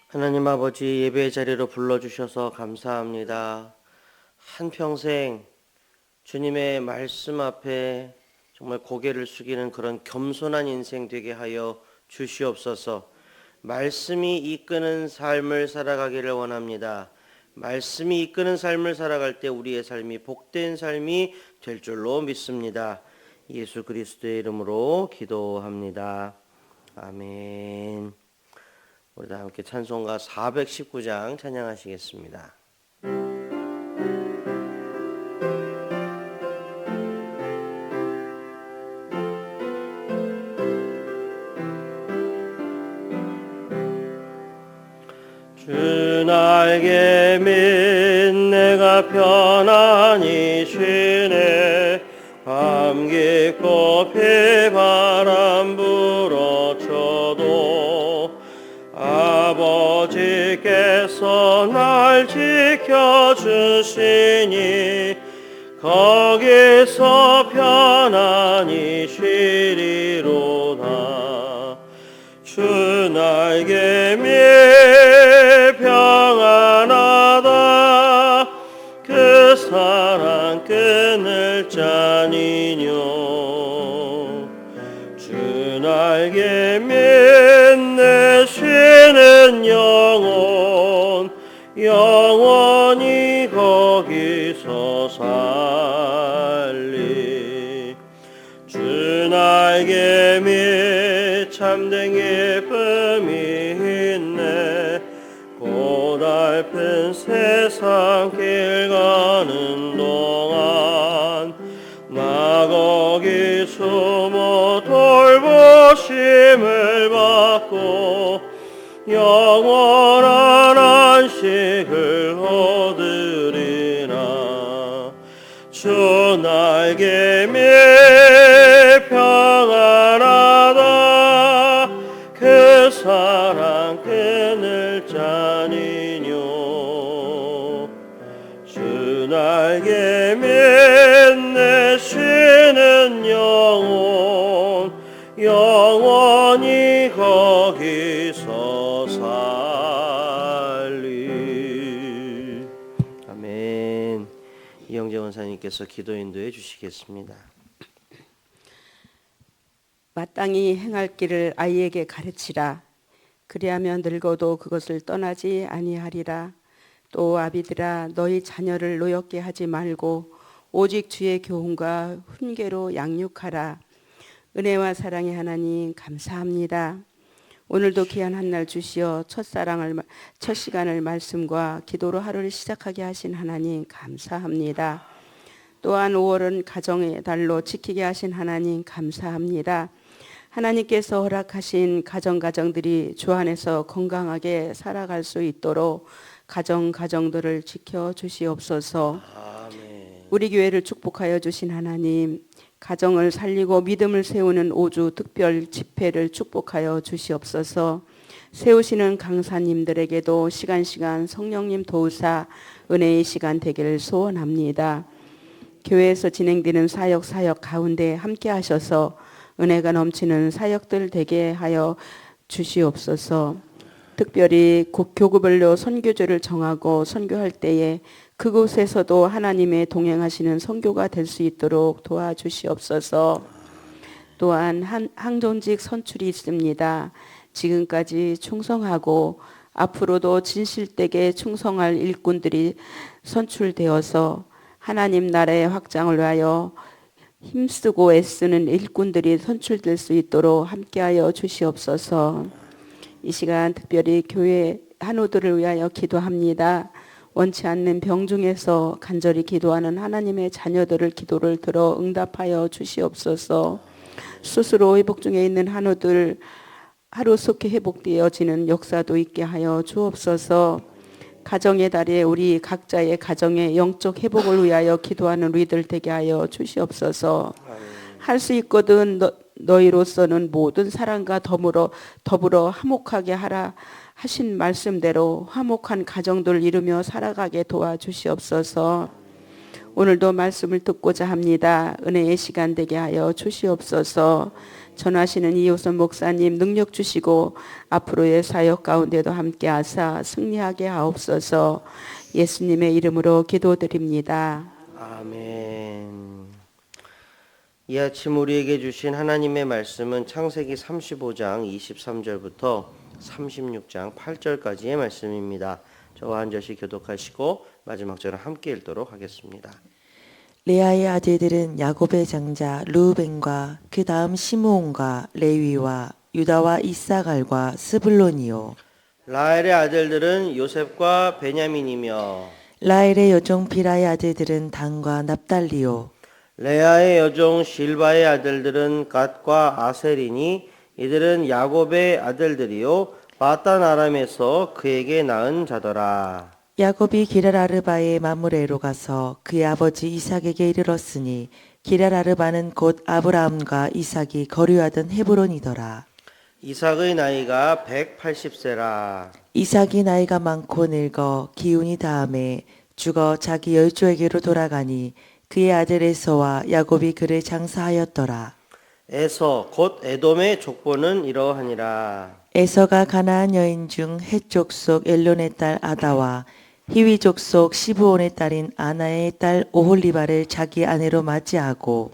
하나님 아버지, 예배의 자리로 불러주셔서 감사합니다. 한평생 주님의 말씀 앞에 정말 고개를 숙이는 그런 겸손한 인생 되게 하여 주시옵소서. 말씀이 이끄는 삶을 살아가기를 원합니다. 말씀이 이끄는 삶을 살아갈 때 우리의 삶이 복된 삶이 될 줄로 믿습니다. 예수 그리스도의 이름으로 기도합니다. 아멘. 우리 다 함께 찬송가 419장 찬양하시겠습니다. 주 날개 밑 내가 편안히 쉬네. 밤 깊고 비바람 불어쳐도 아버지께서 날 지켜주시니 거기서 편안히 쉬리로다. 주 날개 밑 평안하다. 그 사랑 끊을 자니뇨. 주 날개 밑 내 쉬는 영혼 영원히 거기서 살리. 주 날개 밑 참된 기쁨이 있네. 고달픈 세상 길 가는 동안 나 거기 숨어 돌보심을 받고 영원한 안식을 얻으리라. 주 날개 밑 평안하다. 그 사랑 끊을 자니뇨. 주 날개 밑 내 쉬는 영혼 영원히 거기서 살리. 아멘. 이영재 원사님께서 기도 인도해 주시겠습니다. 마땅히 행할 길을 아이에게 가르치라. 그리하면 늙어도 그것을 떠나지 아니하리라. 또 아비들아, 너희 자녀를 노엽게 하지 말고 오직 주의 교훈과 훈계로 양육하라. 은혜와 사랑의 하나님 감사합니다. 오늘도 귀한 한 날 주시어 첫 시간을 말씀과 기도로 하루를 시작하게 하신 하나님 감사합니다. 또한 5월은 가정의 달로 지키게 하신 하나님 감사합니다. 하나님께서 허락하신 가정들이 주 안에서 건강하게 살아갈 수 있도록 가정들을 지켜주시옵소서. 우리 교회를 축복하여 주신 하나님, 가정을 살리고 믿음을 세우는 5주 특별 집회를 축복하여 주시옵소서. 세우시는 강사님들에게도 시간 성령님 도우사 은혜의 시간 되기를 소원합니다. 교회에서 진행되는 사역 가운데 함께 하셔서 은혜가 넘치는 사역들 되게 하여 주시옵소서. 특별히 교구별로 선교제를 정하고 선교할 때에 그곳에서도 하나님의 동행하시는 선교가 될 수 있도록 도와주시옵소서. 또한 항존직 선출이 있습니다. 지금까지 충성하고 앞으로도 진실되게 충성할 일꾼들이 선출되어서 하나님 나라의 확장을 위하여 힘쓰고 애쓰는 일꾼들이 선출될 수 있도록 함께하여 주시옵소서. 이 시간 특별히 교회 한우들을 위하여 기도합니다. 원치 않는 병 중에서 간절히 기도하는 하나님의 자녀들을 기도를 들어 응답하여 주시옵소서. 스스로 회복 중에 있는 한우들 하루속히 회복되어지는 역사도 있게 하여 주옵소서. 가정의 달에 우리 각자의 가정의 영적 회복을 위하여 기도하는 우리들 되게 하여 주시옵소서. 할 수 있거든 너희로서는 모든 사람과 더불어 화목하게 하라 하신 말씀대로 화목한 가정들 이루며 살아가게 도와주시옵소서. 오늘도 말씀을 듣고자 합니다. 은혜의 시간 되게 하여 주시옵소서. 전하시는 이호선 목사님 능력 주시고 앞으로의 사역 가운데도 함께 하사 승리하게 하옵소서. 예수님의 이름으로 기도드립니다. 아멘. 이 아침 우리에게 주신 하나님의 말씀은 창세기 35장 23절부터 36장 8절까지의 말씀입니다. 저와 한 절씩 교독하시고 마지막 절을 함께 읽도록 하겠습니다. 레아의 아들들은 야곱의 장자 르우벤과 그 다음 시므온과 레위와 유다와 이사갈과 스불론이요. 라헬의 아들들은 요셉과 베냐민이며 라헬의 여종 비라의 아들들은 단과 납달리요. 레아의 여종 실바의 아들들은 갓과 아셀이니 이들은 야곱의 아들들이요 바단 아람에서 그에게 낳은 자더라. 야곱이 기랄아르바의 마므레로 가서 그의 아버지 이삭에게 이르렀으니 기랄아르바는 곧 아브라함과 이삭이 거류하던 헤브론이더라. 이삭의 나이가 180세라. 이삭이 나이가 많고 늙어 기운이 다함에 죽어 자기 열조에게로 돌아가니 그의 아들 에서와 야곱이 그를 장사하였더라. 에서 곧 에돔의 족보는 이러하니라. 에서가 가나안 여인 중 헷 족속 엘론의 딸 아다와 히위 족속 시브온의 딸인 아나의 딸 오홀리바를 자기 아내로 맞이하고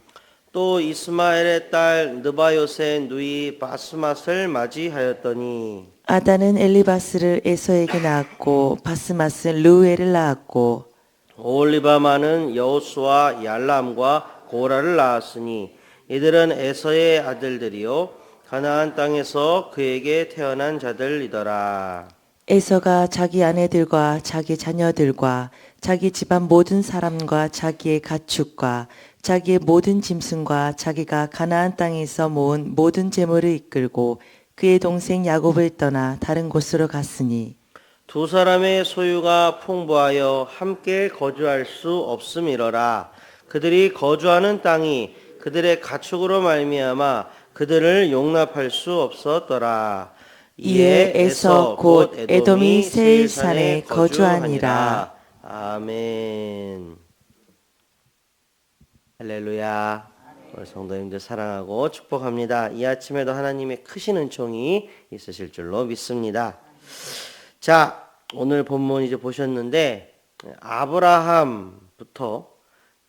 또 이스마엘의 딸 느바요의 누이 바스맛을 맞이하였더니 아다는 엘리바스를 에서에게 낳았고 바스맛은 루엘을 낳았고 오홀리바마는 여호수와 얄람과 고라를 낳았으니 이들은 에서의 아들들이요 가나안 땅에서 그에게 태어난 자들이더라. 에서가 자기 아내들과 자기 자녀들과 자기 집안 모든 사람과 자기의 가축과 자기의 모든 짐승과 자기가 가나안 땅에서 모은 모든 재물을 이끌고 그의 동생 야곱을 떠나 다른 곳으로 갔으니 두 사람의 소유가 풍부하여 함께 거주할 수 없음이러라. 그들이 거주하는 땅이 그들의 가축으로 말미암아 그들을 용납할 수 없었더라. 이에 에서 곧 에돔이 세일산에 거주하니라. 아멘. 할렐루야. 우리 성도님들 사랑하고 축복합니다. 이 아침에도 하나님의 크신 은총이 있으실 줄로 믿습니다. 자, 오늘 본문 이제 보셨는데 아브라함부터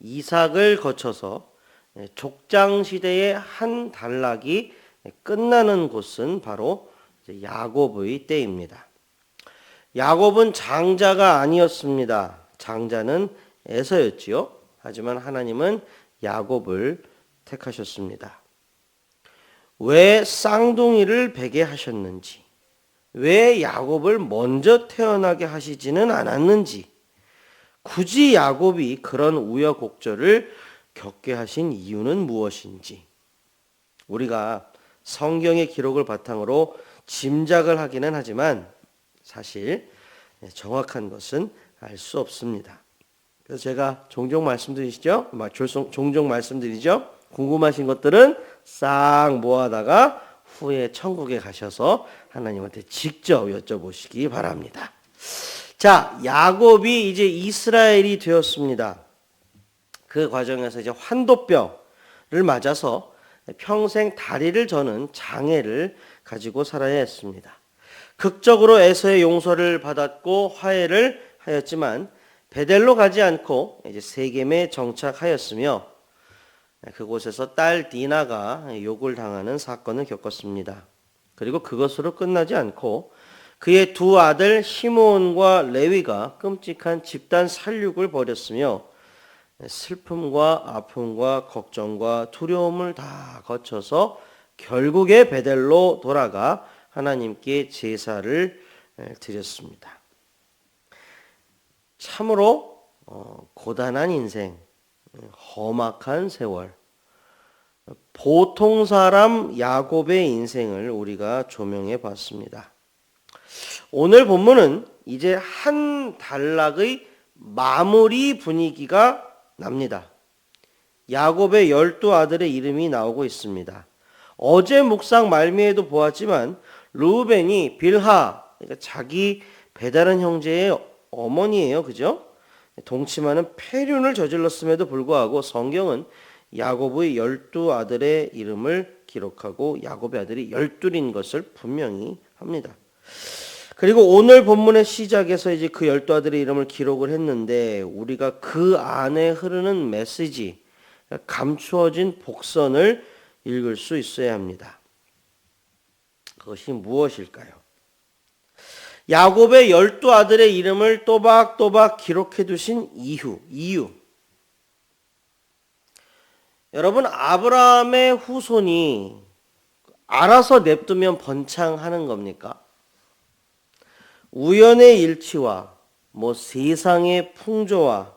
이삭을 거쳐서 족장 시대의 한 단락이 끝나는 곳은 바로 야곱의 때입니다. 야곱은 장자가 아니었습니다. 장자는 에서였지요. 하지만 하나님은 야곱을 택하셨습니다. 왜 쌍둥이를 베게 하셨는지, 왜 야곱을 먼저 태어나게 하시지는 않았는지, 굳이 야곱이 그런 우여곡절을 겪게 하신 이유는 무엇인지 우리가 성경의 기록을 바탕으로 짐작을 하기는 하지만 사실 정확한 것은 알 수 없습니다. 그래서 제가 종종 말씀드리죠. 종종 말씀드리죠. 궁금하신 것들은 싹 모아다가 후에 천국에 가셔서 하나님한테 직접 여쭤보시기 바랍니다. 자, 야곱이 이제 이스라엘이 되었습니다. 그 과정에서 이제 환도뼈를 맞아서 평생 다리를 저는 장애를 가지고 살아야 했습니다. 극적으로 에서의 용서를 받았고 화해를 하였지만 베델로 가지 않고 이제 세겜에 정착하였으며 그곳에서 딸 디나가 욕을 당하는 사건을 겪었습니다. 그리고 그것으로 끝나지 않고 그의 두 아들 시므온과 레위가 끔찍한 집단 살육을 벌였으며 슬픔과 아픔과 걱정과 두려움을 다 거쳐서 결국에 베델로 돌아가 하나님께 제사를 드렸습니다. 참으로 고단한 인생, 험악한 세월, 보통 사람 야곱의 인생을 우리가 조명해 봤습니다. 오늘 본문은 이제 한 단락의 마무리 분위기가 납니다. 야곱의 12아들의 이름이 나오고 있습니다. 어제 묵상 말미에도 보았지만 르우벤이 빌하, 그러니까 자기 배다른 형제의 어머니예요. 그죠? 동침하는 폐륜을 저질렀음에도 불구하고 성경은 야곱의 12아들의 이름을 기록하고 야곱의 아들이 12인 것을 분명히 합니다. 그리고 오늘 본문의 시작에서 이제 그 12아들의 이름을 기록을 했는데 우리가 그 안에 흐르는 메시지, 감추어진 복선을 읽을 수 있어야 합니다. 그것이 무엇일까요? 야곱의 12아들의 이름을 또박또박 기록해 두신 이유. 여러분, 아브라함의 후손이 알아서 냅두면 번창하는 겁니까? 우연의 일치와 세상의 풍조와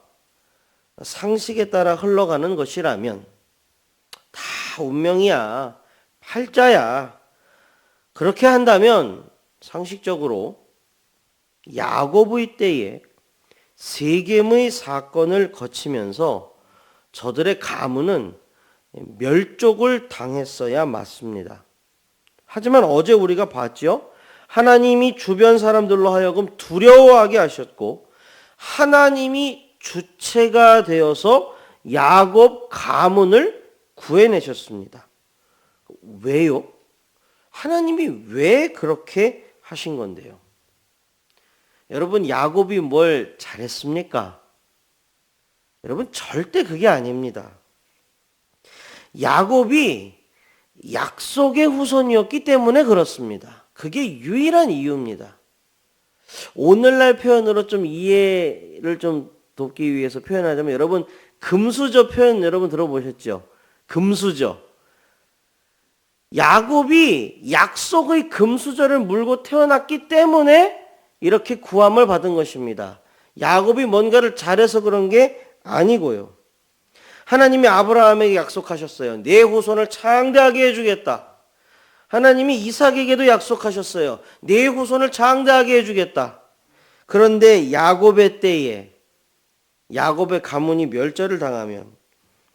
상식에 따라 흘러가는 것이라면 다 운명이야, 팔자야. 그렇게 한다면 상식적으로 야곱의 때에 세겜의 사건을 거치면서 저들의 가문은 멸족을 당했어야 맞습니다. 하지만 어제 우리가 봤죠? 하나님이 주변 사람들로 하여금 두려워하게 하셨고 하나님이 주체가 되어서 야곱 가문을 구해내셨습니다. 왜요? 하나님이 왜 그렇게 하신 건데요? 여러분, 야곱이 뭘 잘했습니까? 여러분, 절대 그게 아닙니다. 야곱이 약속의 후손이었기 때문에 그렇습니다. 그게 유일한 이유입니다. 오늘날 표현으로 좀 이해를 좀 돕기 위해서 표현하자면 여러분, 금수저 표현 여러분 들어보셨죠? 금수저. 야곱이 약속의 금수저를 물고 태어났기 때문에 이렇게 구함을 받은 것입니다. 야곱이 뭔가를 잘해서 그런 게 아니고요. 하나님이 아브라함에게 약속하셨어요. 내 후손을 장대하게 해주겠다. 하나님이 이삭에게도 약속하셨어요. 내 후손을 장대하게 해주겠다. 그런데 야곱의 때에 야곱의 가문이 멸절을 당하면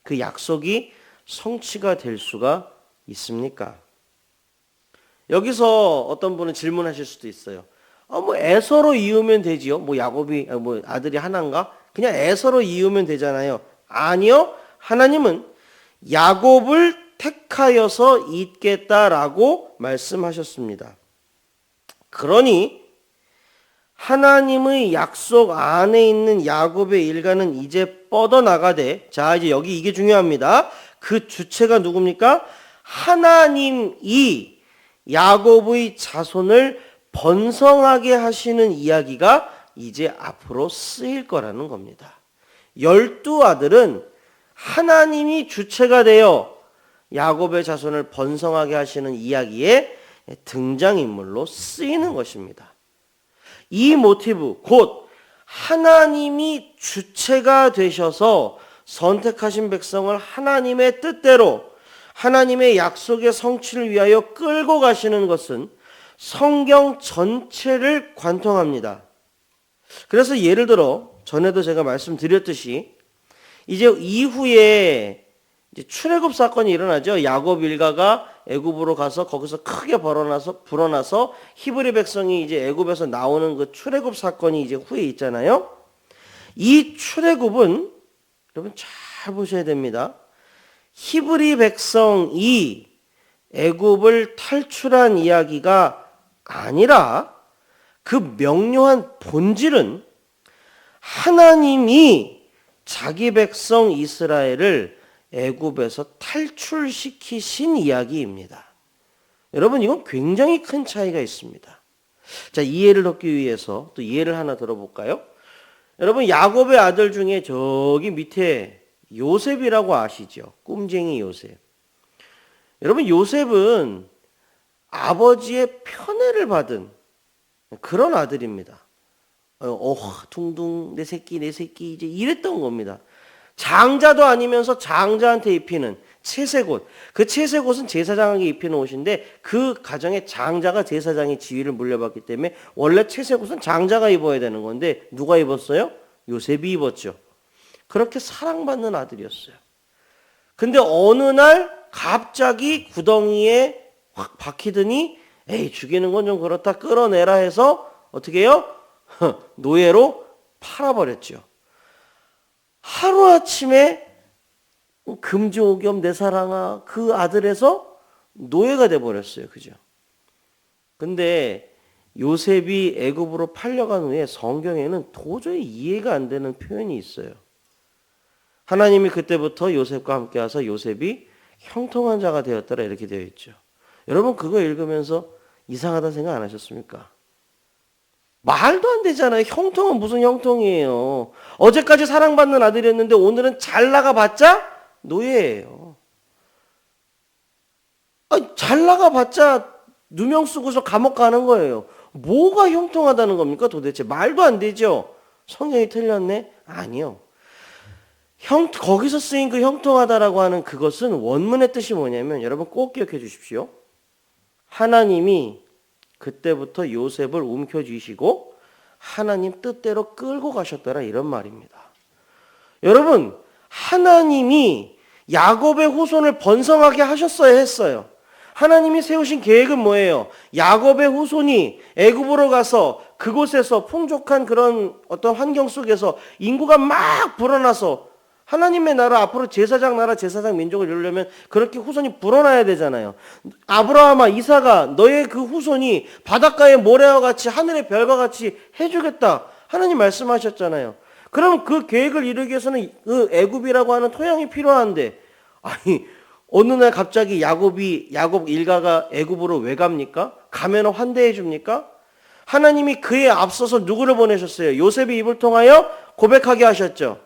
그 약속이 성취가 될 수가 있습니까? 여기서 어떤 분은 질문하실 수도 있어요. 뭐 에서로 이으면 되지요. 뭐 야곱이 뭐 아들이 하나인가? 그냥 에서로 이으면 되잖아요. 아니요. 하나님은 야곱을 택하여서 잇겠다라고 말씀하셨습니다. 그러니 하나님의 약속 안에 있는 야곱의 일가는 이제 뻗어나가되, 자 이제 여기 이게 중요합니다. 그 주체가 누굽니까? 하나님이 야곱의 자손을 번성하게 하시는 이야기가 이제 앞으로 쓰일 거라는 겁니다. 12아들은 하나님이 주체가 되어 야곱의 자손을 번성하게 하시는 이야기의 등장인물로 쓰이는 것입니다. 이 모티브, 곧 하나님이 주체가 되셔서 선택하신 백성을 하나님의 뜻대로 하나님의 약속의 성취를 위하여 끌고 가시는 것은 성경 전체를 관통합니다. 그래서 예를 들어 전에도 제가 말씀드렸듯이 이제 이후에 이제 출애굽 사건이 일어나죠. 야곱 일가가 애굽으로 가서 거기서 크게 불어나서 히브리 백성이 이제 애굽에서 나오는 그 출애굽 사건이 이제 후에 있잖아요. 이 출애굽은 여러분 잘 보셔야 됩니다. 히브리 백성이 애굽을 탈출한 이야기가 아니라 그 명료한 본질은 하나님이 자기 백성 이스라엘을 애굽에서 탈출시키신 이야기입니다. 여러분 이건 굉장히 큰 차이가 있습니다. 자, 이해를 돕기 위해서 또 예를 하나 들어볼까요? 여러분 야곱의 아들 중에 저기 밑에 요셉이라고 아시죠? 꿈쟁이 요셉. 여러분 요셉은 아버지의 편애를 받은 그런 아들입니다. 둥둥 내 새끼 이제 이랬던 겁니다. 장자도 아니면서 장자한테 입히는 채색옷. 그 채색옷은 제사장에게 입히는 옷인데 그 가정의 장자가 제사장의 지위를 물려받기 때문에 원래 채색옷은 장자가 입어야 되는 건데 누가 입었어요? 요셉이 입었죠. 그렇게 사랑받는 아들이었어요. 근데 어느 날 갑자기 구덩이에 확 박히더니 에이 죽이는 건 좀 그렇다 끌어내라 해서 어떻게 해요? 노예로 팔아버렸죠. 하루아침에 금지오겸 내 사랑아 그 아들에서 노예가 돼버렸어요. 그죠? 근데 요셉이 애굽으로 팔려간 후에 성경에는 도저히 이해가 안 되는 표현이 있어요. 하나님이 그때부터 요셉과 함께 와서 요셉이 형통한 자가 되었더라 이렇게 되어 있죠. 여러분 그거 읽으면서 이상하다는 생각 안 하셨습니까? 말도 안 되잖아요. 형통은 무슨 형통이에요. 어제까지 사랑받는 아들이었는데 오늘은 잘 나가봤자 노예예요. 잘 나가봤자 누명 쓰고서 감옥 가는 거예요. 뭐가 형통하다는 겁니까 도대체? 말도 안 되죠. 성경이 틀렸네? 아니요. 거기서 쓰인 그 형통하다라고 하는 그것은 원문의 뜻이 뭐냐면 여러분 꼭 기억해 주십시오. 하나님이 그때부터 요셉을 움켜쥐시고 하나님 뜻대로 끌고 가셨더라 이런 말입니다. 여러분, 하나님이 야곱의 후손을 번성하게 하셨어야 했어요. 하나님이 세우신 계획은 뭐예요? 야곱의 후손이 애굽으로 가서 그곳에서 풍족한 그런 어떤 환경 속에서 인구가 막 불어나서 하나님의 나라 앞으로 제사장 나라 제사장 민족을 이루려면 그렇게 후손이 불어나야 되잖아요. 아브라함아 이삭아 너의 그 후손이 바닷가의 모래와 같이 하늘의 별과 같이 해주겠다 하나님 말씀하셨잖아요. 그럼 그 계획을 이루기 위해서는 그 애굽이라고 하는 토양이 필요한데 아니 어느 날 갑자기 야곱 일가가 애굽으로 왜 갑니까? 가면 환대해 줍니까? 하나님이 그에 앞서서 누구를 보내셨어요? 요셉의 입을 통하여 고백하게 하셨죠.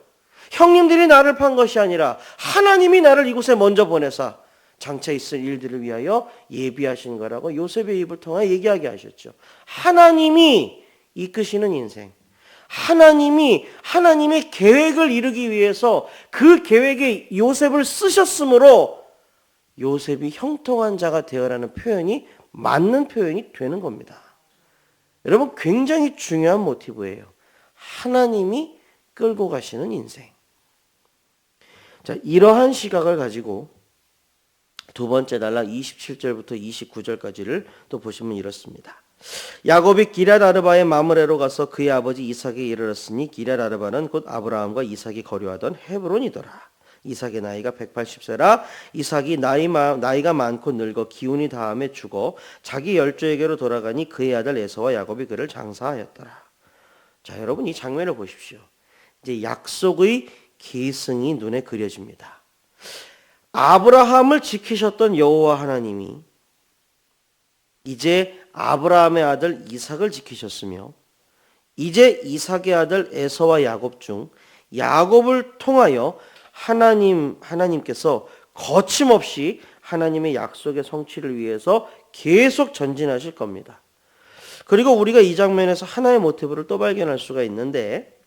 형님들이 나를 판 것이 아니라 하나님이 나를 이곳에 먼저 보내사 장차 있을 일들을 위하여 예비하신 거라고 요셉의 입을 통하여 얘기하게 하셨죠. 하나님이 이끄시는 인생, 하나님의 계획을 이루기 위해서 그 계획에 요셉을 쓰셨으므로 요셉이 형통한 자가 되어라는 표현이 맞는 표현이 되는 겁니다. 여러분 굉장히 중요한 모티브예요. 하나님이 끌고 가시는 인생. 자, 이러한 시각을 가지고 두 번째 단락 27절부터 29절까지를 또 보시면 이렇습니다. 야곱이 기럇 아르바의 마므레로 가서 그의 아버지 이삭에게 이르렀으니 기럇 아르바는 곧 아브라함과 이삭이 거류하던 헤브론이더라. 이삭의 나이가 180세라. 이삭이 나이가 많고 늙어 기운이 다함에 죽어 자기 열조에게로 돌아가니 그의 아들 에서와 야곱이 그를 장사하였더라. 자, 여러분 이 장면을 보십시오. 이제 약속의 계승이 눈에 그려집니다. 아브라함을 지키셨던 여호와 하나님이 이제 아브라함의 아들 이삭을 지키셨으며 이제 이삭의 아들 에서와 야곱 중 야곱을 통하여 하나님께서 거침없이 하나님의 약속의 성취를 위해서 계속 전진하실 겁니다. 그리고 우리가 이 장면에서 하나의 모티브를 또 발견할 수가 있는데,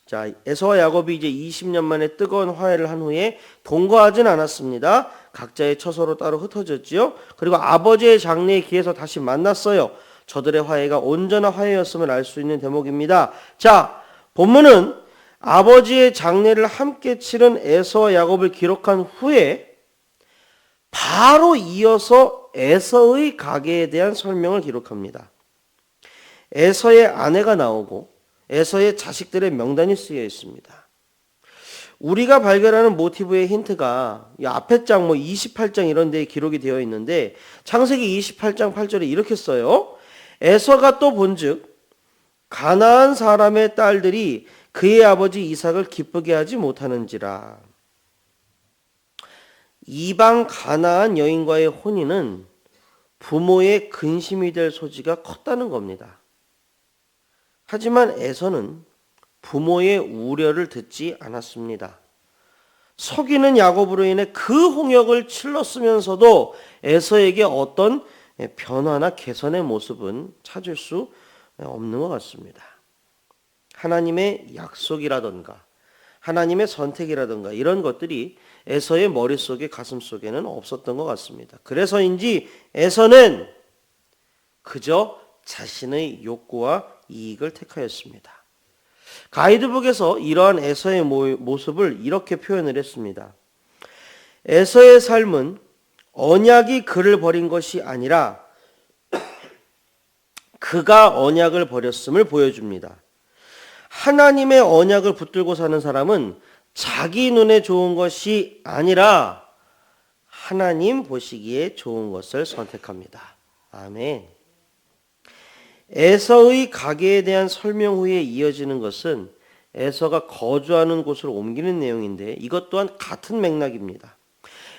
자, 에서와 야곱이 이제 20년 만에 뜨거운 화해를 한 후에 동거하진 않았습니다. 각자의 처소로 따로 흩어졌지요. 그리고 아버지의 장래에 기해서 다시 만났어요. 저들의 화해가 온전한 화해였음을 알 수 있는 대목입니다. 자, 본문은 아버지의 장례를 함께 치른 에서와 야곱을 기록한 후에 바로 이어서 에서의 가계에 대한 설명을 기록합니다. 에서의 아내가 나오고 에서의 자식들의 명단이 쓰여 있습니다. 우리가 발견하는 모티브의 힌트가 이 앞에 장 28장 이런 데에 기록이 되어 있는데 창세기 28장 8절에 이렇게 써요. 에서가 또 본즉 가나안 사람의 딸들이 그의 아버지 이삭을 기쁘게 하지 못하는지라. 이방 가나안 여인과의 혼인은 부모의 근심이 될 소지가 컸다는 겁니다. 하지만 에서는 부모의 우려를 듣지 않았습니다. 속이는 야곱으로 인해 그 홍역을 치렀으면서도 에서에게 어떤 변화나 개선의 모습은 찾을 수 없는 것 같습니다. 하나님의 약속이라던가 하나님의 선택이라던가 이런 것들이 에서의 머릿속에 가슴속에는 없었던 것 같습니다. 그래서인지 에서는 그저 자신의 욕구와 이익을 택하였습니다. 가이드북에서 이러한 에서의 모습을 이렇게 표현을 했습니다. 에서의 삶은 언약이 그를 버린 것이 아니라 그가 언약을 버렸음을 보여줍니다. 하나님의 언약을 붙들고 사는 사람은 자기 눈에 좋은 것이 아니라 하나님 보시기에 좋은 것을 선택합니다. 아멘. 에서의 가계에 대한 설명 후에 이어지는 것은 에서가 거주하는 곳을 옮기는 내용인데 이것 또한 같은 맥락입니다.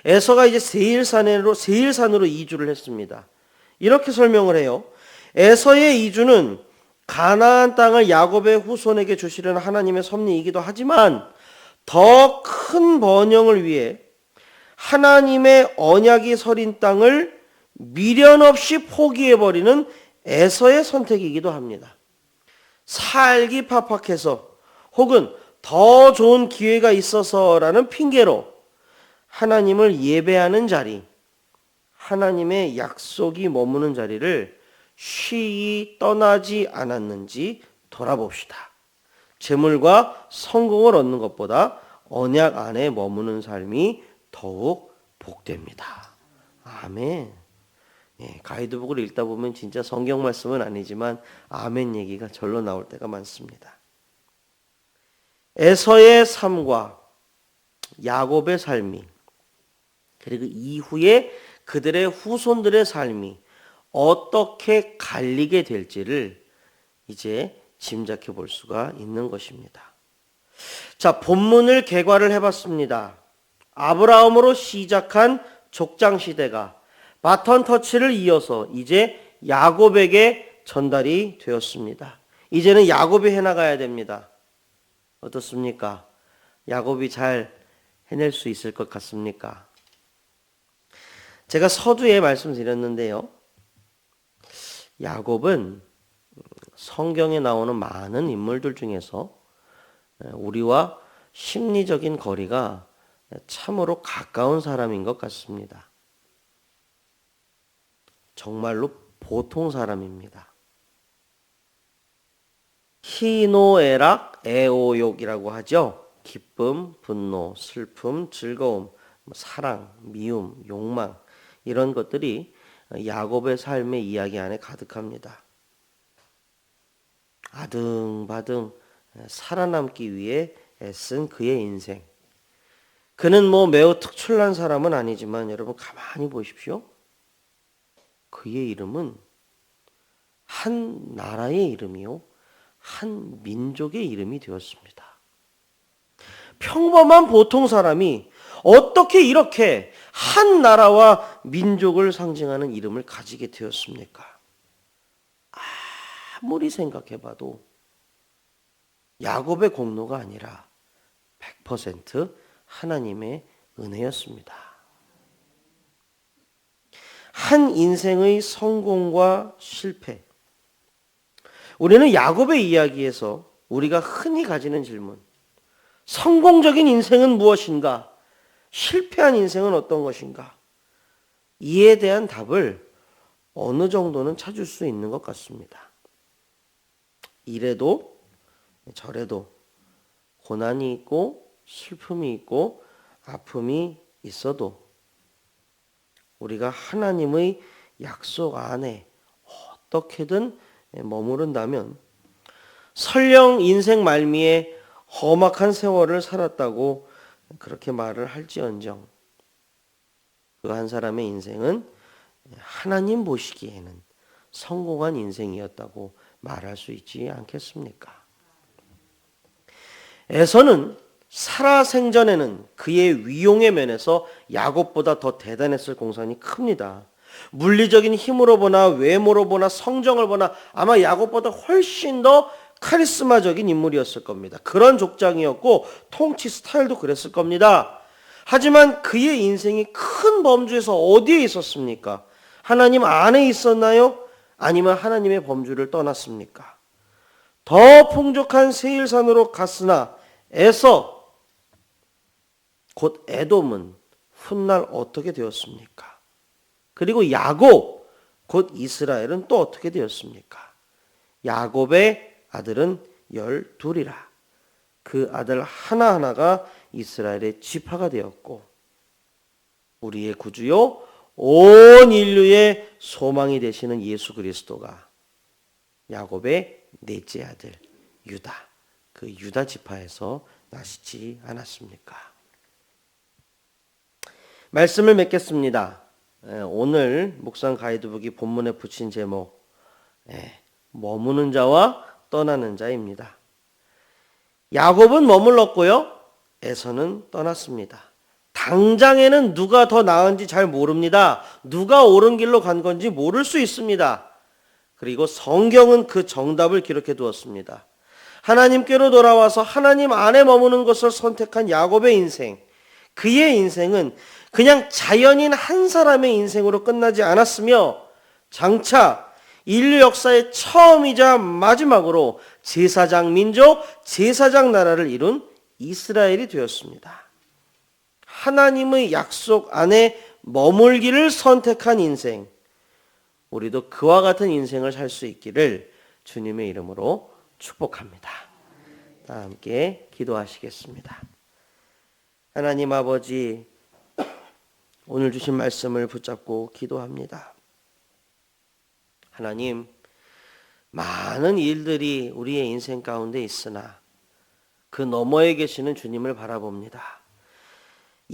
에서가 이제 세일산으로 이주를 했습니다. 이렇게 설명을 해요. 에서의 이주는 가나안 땅을 야곱의 후손에게 주시려는 하나님의 섭리이기도 하지만 더 큰 번영을 위해 하나님의 언약이 서린 땅을 미련 없이 포기해버리는 에서의 선택이기도 합니다. 살기 팍팍해서 혹은 더 좋은 기회가 있어서라는 핑계로 하나님을 예배하는 자리, 하나님의 약속이 머무는 자리를 쉬이 떠나지 않았는지 돌아봅시다. 재물과 성공을 얻는 것보다 언약 안에 머무는 삶이 더욱 복됩니다. 아멘. 예, 가이드북을 읽다 보면 진짜 성경 말씀은 아니지만 아멘 얘기가 절로 나올 때가 많습니다. 에서의 삶과 야곱의 삶이, 그리고 이후에 그들의 후손들의 삶이 어떻게 갈리게 될지를 이제 짐작해 볼 수가 있는 것입니다. 자, 본문을 개괄을 해봤습니다. 아브라함으로 시작한 족장 시대가 바턴 터치를 이어서 이제 야곱에게 전달이 되었습니다. 이제는 야곱이 해나가야 됩니다. 어떻습니까? 야곱이 잘 해낼 수 있을 것 같습니까? 제가 서두에 말씀드렸는데요. 야곱은 성경에 나오는 많은 인물들 중에서 우리와 심리적인 거리가 참으로 가까운 사람인 것 같습니다. 정말로 보통 사람입니다. 희노애락, 애오욕이라고 하죠. 기쁨, 분노, 슬픔, 즐거움, 사랑, 미움, 욕망, 이런 것들이 야곱의 삶의 이야기 안에 가득합니다. 아등바등 살아남기 위해 애쓴 그의 인생. 그는 매우 특출난 사람은 아니지만 여러분 가만히 보십시오. 그의 이름은 한 나라의 이름이요, 한 민족의 이름이 되었습니다. 평범한 보통 사람이 어떻게 이렇게 한 나라와 민족을 상징하는 이름을 가지게 되었습니까? 아무리 생각해봐도 야곱의 공로가 아니라 100% 하나님의 은혜였습니다. 한 인생의 성공과 실패. 우리는 야곱의 이야기에서 우리가 흔히 가지는 질문, 성공적인 인생은 무엇인가? 실패한 인생은 어떤 것인가? 이에 대한 답을 어느 정도는 찾을 수 있는 것 같습니다. 이래도 저래도 고난이 있고 슬픔이 있고 아픔이 있어도 우리가 하나님의 약속 안에 어떻게든 머무른다면 설령 인생 말미에 험악한 세월을 살았다고 그렇게 말을 할지언정 그 한 사람의 인생은 하나님 보시기에는 성공한 인생이었다고 말할 수 있지 않겠습니까? 에서는 살아생전에는 그의 위용의 면에서 야곱보다 더 대단했을 공산이 큽니다. 물리적인 힘으로 보나 외모로 보나 성정을 보나 아마 야곱보다 훨씬 더 카리스마적인 인물이었을 겁니다. 그런 족장이었고 통치 스타일도 그랬을 겁니다. 하지만 그의 인생이 큰 범주에서 어디에 있었습니까? 하나님 안에 있었나요? 아니면 하나님의 범주를 떠났습니까? 더 풍족한 세일산으로 갔으나 에서 곧 에돔은 훗날 어떻게 되었습니까? 그리고 야곱 곧 이스라엘은 또 어떻게 되었습니까? 야곱의 아들은 12이라. 그 아들 하나하나가 이스라엘의 지파가 되었고 우리의 구주요 온 인류의 소망이 되시는 예수 그리스도가 야곱의 넷째 아들 유다, 그 유다 지파에서 나시지 않았습니까? 말씀을 맺겠습니다. 오늘 묵상 가이드북이 본문에 붙인 제목, 머무는 자와 떠나는 자입니다. 야곱은 머물렀고요, 에서는 떠났습니다. 당장에는 누가 더 나은지 잘 모릅니다. 누가 옳은 길로 간 건지 모를 수 있습니다. 그리고 성경은 그 정답을 기록해 두었습니다. 하나님께로 돌아와서 하나님 안에 머무는 것을 선택한 야곱의 인생, 그의 인생은 그냥 자연인 한 사람의 인생으로 끝나지 않았으며 장차 인류 역사의 처음이자 마지막으로 제사장 민족, 제사장 나라를 이룬 이스라엘이 되었습니다. 하나님의 약속 안에 머물기를 선택한 인생, 우리도 그와 같은 인생을 살 수 있기를 주님의 이름으로 축복합니다. 다 함께 기도하시겠습니다. 하나님 아버지, 오늘 주신 말씀을 붙잡고 기도합니다. 하나님, 많은 일들이 우리의 인생 가운데 있으나 그 너머에 계시는 주님을 바라봅니다.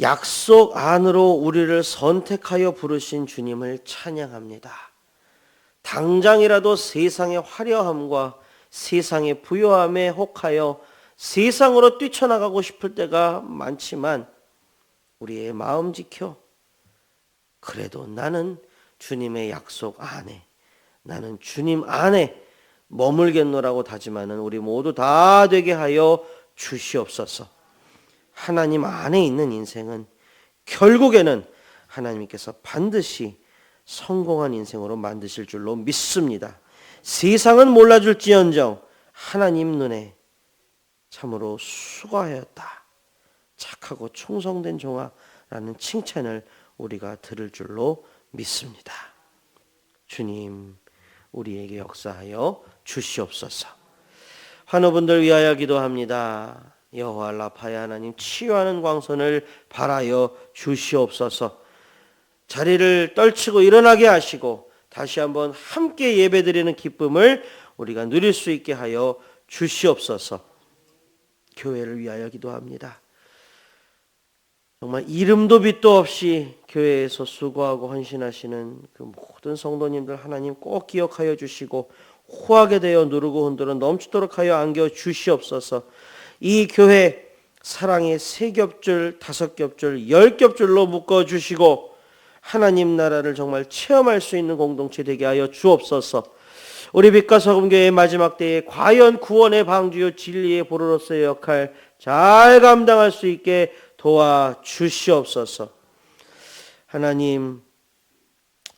약속 안으로 우리를 선택하여 부르신 주님을 찬양합니다. 당장이라도 세상의 화려함과 세상의 부요함에 혹하여 세상으로 뛰쳐나가고 싶을 때가 많지만 우리의 마음 지켜 그래도 나는 주님의 약속 안에, 나는 주님 안에 머물겠노라고 다짐하는 우리 모두 다 되게 하여 주시옵소서. 하나님 안에 있는 인생은 결국에는 하나님께서 반드시 성공한 인생으로 만드실 줄로 믿습니다. 세상은 몰라줄지언정 하나님 눈에 참으로 수고하였다, 착하고 충성된 종아라는 칭찬을 우리가 들을 줄로 믿습니다. 주님, 우리에게 역사하여 주시옵소서. 환우분들 위하여 기도합니다. 여호와 라파의 하나님, 치유하는 광선을 발하여 주시옵소서. 자리를 떨치고 일어나게 하시고 다시 한번 함께 예배드리는 기쁨을 우리가 누릴 수 있게 하여 주시옵소서. 교회를 위하여 기도합니다. 정말 이름도 빛도 없이 교회에서 수고하고 헌신하시는 그 모든 성도님들 하나님 꼭 기억하여 주시고 호하게 되어 누르고 흔들어 넘치도록 하여 안겨 주시옵소서. 이 교회 사랑의 3겹줄, 5겹줄, 10겹줄로 묶어주시고 하나님 나라를 정말 체험할 수 있는 공동체 되게 하여 주옵소서. 우리 빛과 소금교회의 마지막 때에 과연 구원의 방주요 진리의 보로로서의 역할 잘 감당할 수 있게 도와주시옵소서. 하나님,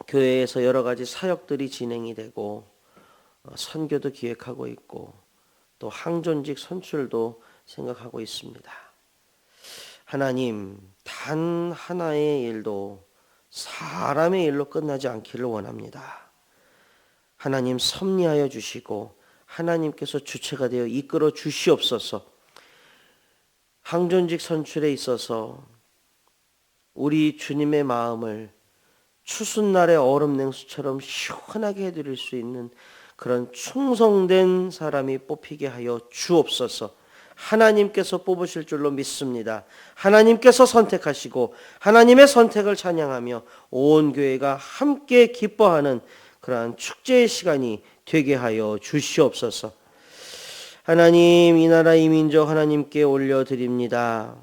교회에서 여러 가지 사역들이 진행이 되고 선교도 기획하고 있고 또 항존직 선출도 생각하고 있습니다. 하나님, 단 하나의 일도 사람의 일로 끝나지 않기를 원합니다. 하나님 섭리하여 주시고 하나님께서 주체가 되어 이끌어 주시옵소서. 항존직 선출에 있어서 우리 주님의 마음을 추순날의 얼음 냉수처럼 시원하게 해드릴 수 있는 그런 충성된 사람이 뽑히게 하여 주옵소서. 하나님께서 뽑으실 줄로 믿습니다. 하나님께서 선택하시고 하나님의 선택을 찬양하며 온 교회가 함께 기뻐하는 그러한 축제의 시간이 되게 하여 주시옵소서. 하나님, 이 나라 이 민족 하나님께 올려드립니다.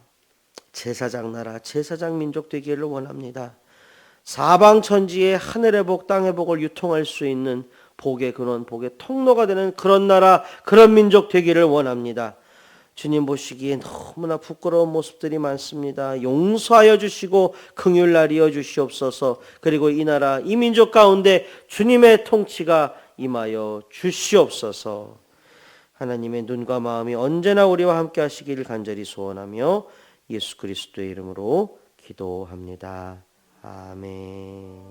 제사장 나라, 제사장 민족 되기를 원합니다. 사방천지에 하늘의 복, 땅의 복을 유통할 수 있는 복의 근원, 복의 통로가 되는 그런 나라, 그런 민족 되기를 원합니다. 주님 보시기에 너무나 부끄러운 모습들이 많습니다. 용서하여 주시고 긍휼 나리여 주시옵소서. 그리고 이 나라 이 민족 가운데 주님의 통치가 임하여 주시옵소서. 하나님의 눈과 마음이 언제나 우리와 함께 하시기를 간절히 소원하며 예수 그리스도의 이름으로 기도합니다. 아멘.